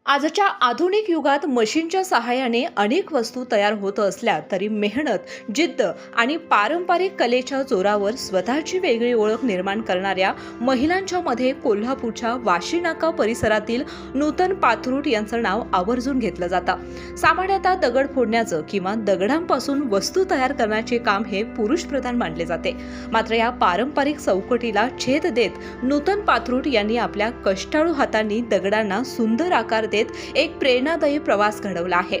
आजच्या आधुनिक युगात मशीनच्या सहाय्याने अनेक वस्तू तयार होत असल्या तरी मेहनत, जिद्द आणि पारंपरिक कलेच्या जोरावर स्वतःची वेगळी ओळख निर्माण करणाऱ्या महिलांच्या मध्ये कोल्हापूरच्या वाशीनाका परिसरातील नूतन पाथरूट यांचं नाव आवर्जून घेतलं जातं। सामान्यतः दगड फोडण्याचं किंवा दगडांपासून वस्तू तयार करण्याचे काम हे पुरुषप्रधान मानले जाते। मात्र या पारंपरिक चौकटीला छेद देत नूतन पाथरूट यांनी आपल्या कष्टाळू हातांनी दगडांना सुंदर आकार एक प्रेरणादायी प्रवास घडवला आहे।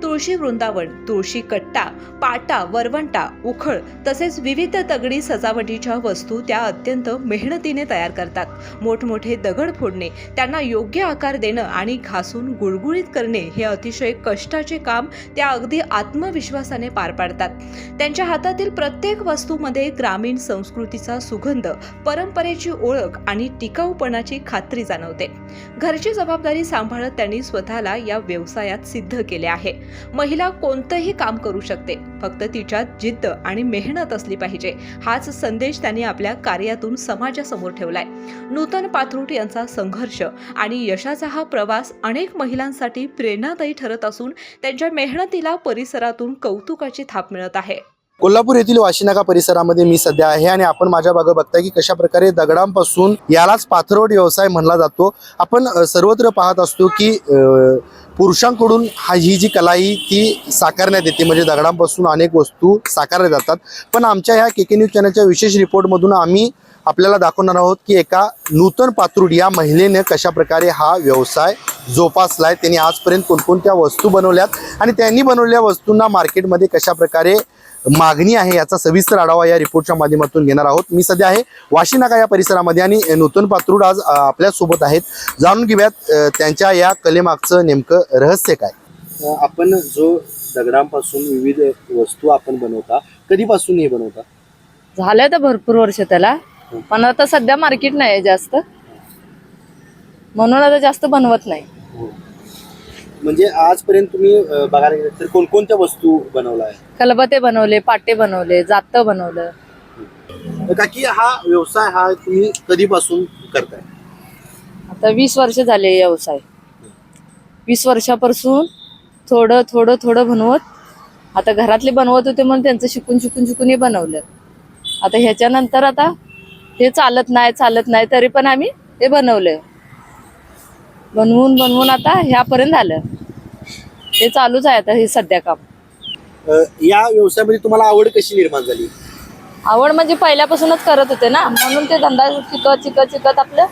तुळशी वृंदावन, तुळशी कट्टा, पाटा, वरवंटा, उखळ तसेच विविध दगडी सजावटीच्या वस्तू त्या अत्यंत मेहनतीने तयार करतात। मोठमोठे दगड फोडणे, त्यांना योग्य आकार देणं आणि घासून गुळगुळीत करणे हे अतिशय कष्टाचे काम त्या अगदी आत्मविश्वासाने पार पाडतात। त्यांच्या हातातील प्रत्येक वस्तूमध्ये ग्रामीण संस्कृतीचा सुगंध, परंपरेची ओळख आणि टिकाऊपणाची खात्री जाणवते। घरची जबाबदारी सांभाळत त्यांनी स्वतःला या व्यवसायात सिद्ध केले आहे। महिला कोणतेही काम करू शकते, फक्त तिच्यात जिद्द आणि मेहनत असली पाहिजे, हाच संदेश त्यांनी आपल्या कार्यातून समाजासमोर ठेवलाय। नूतन पाथरूट यांचा संघर्ष आणि यशाचा हा प्रवास अनेक महिलांसाठी प्रेरणादायी ठरत असून त्यांच्या मेहनतीला परिसरातून कौतुकाची थाप मिळत आहे। कोल्हापूर येथील वाशीनाका परिसरामध्ये मी सध्या आहे आणि आपण माझ्या मागे बघताय की कशा प्रकारे दगडांपासून यालाच पाथरोट व्यवसाय म्हणला जातो। आपण सर्वत्र पाहत असतो की पुरुषांकडून ही जी कला ही ती साकारण्यात येते, म्हणजे दगडांपासून अनेक वस्तू साकारल्या जातात। पण आमच्या ह्या के न्यूज चॅनलच्या विशेष रिपोर्टमधून आम्ही आपल्याला दाखवणार आहोत की एका नूतन पाथरूट या महिलेने कशा प्रकारे हा व्यवसाय जोपासलाय, त्यांनी आजपर्यंत कोणकोणत्या वस्तू बनवल्यात आणि त्यांनी बनवलेल्या वस्तूंना मार्केटमध्ये कशा प्रकारे मागणी आहे याचा सविस्तर आढावा या रिपोर्टच्या माध्यमातून घेणार आहोत। मी सध्या आहे वाशीनाका या परिसरामध्ये आणि नूतन पाथरूट आज आपल्या सोबत आहेत। जाणून घेऊयात त्यांच्या या कलेमागचं नेमकं रहस्य काय। आपण जो दगडांपासून विविध वस्तू आपण बनवता, कधीपासून हे बनवता? झालंय तर भरपूर वर्ष त्याला, पण आता सध्या मार्केट नाही जास्त, म्हणून आता जास्त बनवत नाही। म्हणजे आजपर्यंत तुम्ही बघायला गेलं तर कोणकोणत्या वस्तू बनवलाय? खलबते बनवले, पाटे बनवले, जातं बनवलं। काकी, हा व्यवसाय हा तुम्ही कधीपासून करताय? आता 20 वर्ष झाले व्यवसाय। 20 वर्षापासून थोडं थोडं थोडं बनवत, आता घरातले बनवत होते म्हणून त्यांचं शिकून हे बनवलं। आता ह्याच्यानंतर आता हे चालत नाही तरी पण आम्ही हे बनवलं, बनवून आता ह्यापर्यंत आलं। हे चालूच आहे आता हे सध्या काम। या व्यवसायामध्ये तुम्हाला आवड कशी निर्माण झाली? आवड म्हणजे पहिल्यापासूनच करत होते ना, म्हणून ते धंदा शिकत आपलं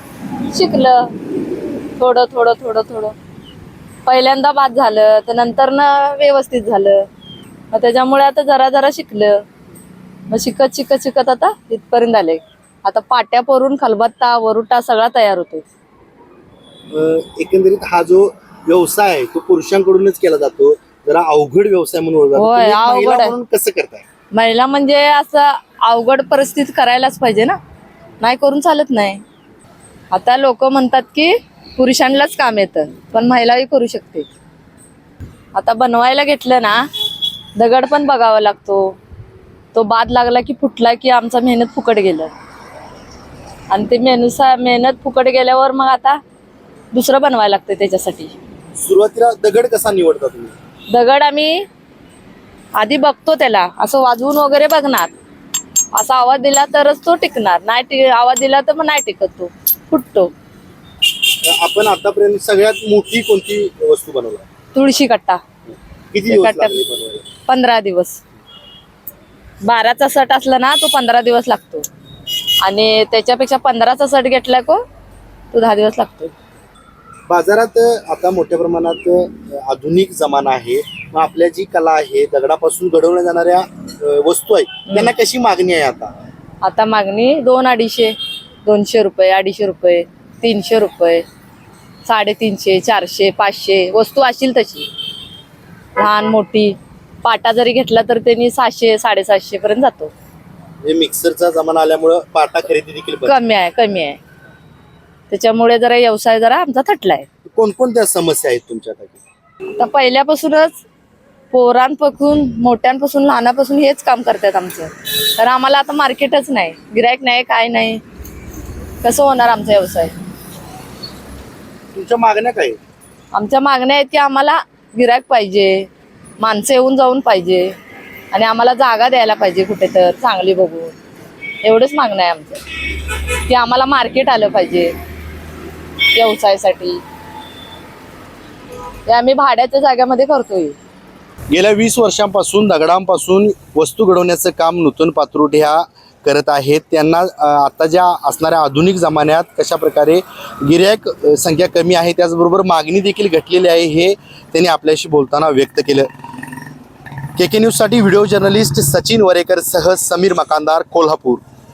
शिकलं। थोडं थोडं थोडं थोडं पहिल्यांदा बाद झालं, तर नंतर ना व्यवस्थित झालं, मग त्याच्यामुळे आता जरा जरा शिकलं, मग शिकत आता इथपर्यंत आले। आता पाट्यावरून खलबत्ता, वरुटा सगळा तयार होतो। एकंदरीत हा जो व्यवसाय आहे तो पुरुषांकडूनच केला जातो, जरा अवघड व्यवसाय म्हणून ओळखला जातो। होय, तुम्ही अवघड महिला आहे। म्हणून कसं करताय? महिला म्हणजे असं अवघड परिस्थिती करायलाच पाहिजे ना, नाही करून चालत नाही। आता लोक म्हणतात की पुरुषांनाच काम येतं, पण महिलाही करू शकते। आता बनवायला घेतलं ना, दगड पण बघावा लागतो, तो बाद लागला की फुटला की आमचा मेहनत फुकट गेलं, आणि ते मेहनत फुकट गेल्यावर मग आता दुसरं बनवायला लागतं त्याच्यासाठी। सुरुवातीला दगड कसा निवडता तुम्ही? दगड आम्ही आधी बघतो, त्याला असं वाजवून वगैरे बघणार, असा आवाज दिला तरच तो टिकणार, नाही आवाज दिला तर मग नाही टिकत, तो फुटतो। आपण आतापर्यंत सगळ्यात मोठी कोणती वस्तू बनवला? तुळशी कट्टा। किती दिवस लागले बनवायला? 15 दिवस। 12चा सट असला ना तो 15 दिवस लागतो, आणि त्याच्यापेक्षा 15चा सट घेतला को तो 10 दिवस लागतो। बाजारात आता मोठ्या प्रमाणात आधुनिक जमाना आहे, मग आपल्या जी कला आहे, दगडापासून घडवल्या जाणाऱ्या वस्तू आहेत, त्यांना कशी मागणी आहे आता? आता मागणी 200-250, 200 रुपये, 250 रुपये, 300 रुपये, 350, 400, 500 वस्तू असेल तशी, लहान मोठी। पाटा जरी घेतला तर त्यांनी 700, 750 पर्यंत जातो। मिक्सरचा जमाना आल्यामुळे पाटा खरेदी देखील कमी आहे, त्याच्यामुळे जरा व्यवसाय जरा आमचा थटलाय। कोणकोणत्या समस्या आहेत तुमच्यासाठी? तर पहिल्यापासूनच पोरांपासून मोठ्यांपासून लहानापासून हेच काम करतात आमचं, तर आम्हाला आता मार्केटच नाही, गिरायक नाही, काय नाही, कसं होणार आमचा व्यवसाय? तुमच्या मागण्या काय? आमच्या मागण्या आहेत की आम्हाला गिऱ्हाईक पाहिजे, माणसं येऊन जाऊन पाहिजे आणि आम्हाला जागा द्यायला पाहिजे कुठे तर चांगली बघून. एवढंच मागणं आहे आमचं की आम्हाला मार्केट आलं पाहिजे व्यवसायासाठी. ते आम्ही भाड्याच्या जाग्यामध्ये करतोय. गेल्या 20 वर्षांपासून दगडांपासून वस्तू घडवण्याचं काम नूतन पाथरोटे ह्या करत आहेत. त्यांना आता ज्या असणाऱ्या आधुनिक जमान्यात कशा प्रकारे गिऱ्हाईक संख्या कमी आहे, त्याचबरोबर मागणी देखील घटलेली आहे, हे त्यांनी आपल्याशी बोलताना व्यक्त केलं. KK न्यूजसाठी व्हिडिओ जर्नलिस्ट सचिन वरेकर सह समीर मकानदार, कोल्हापूर.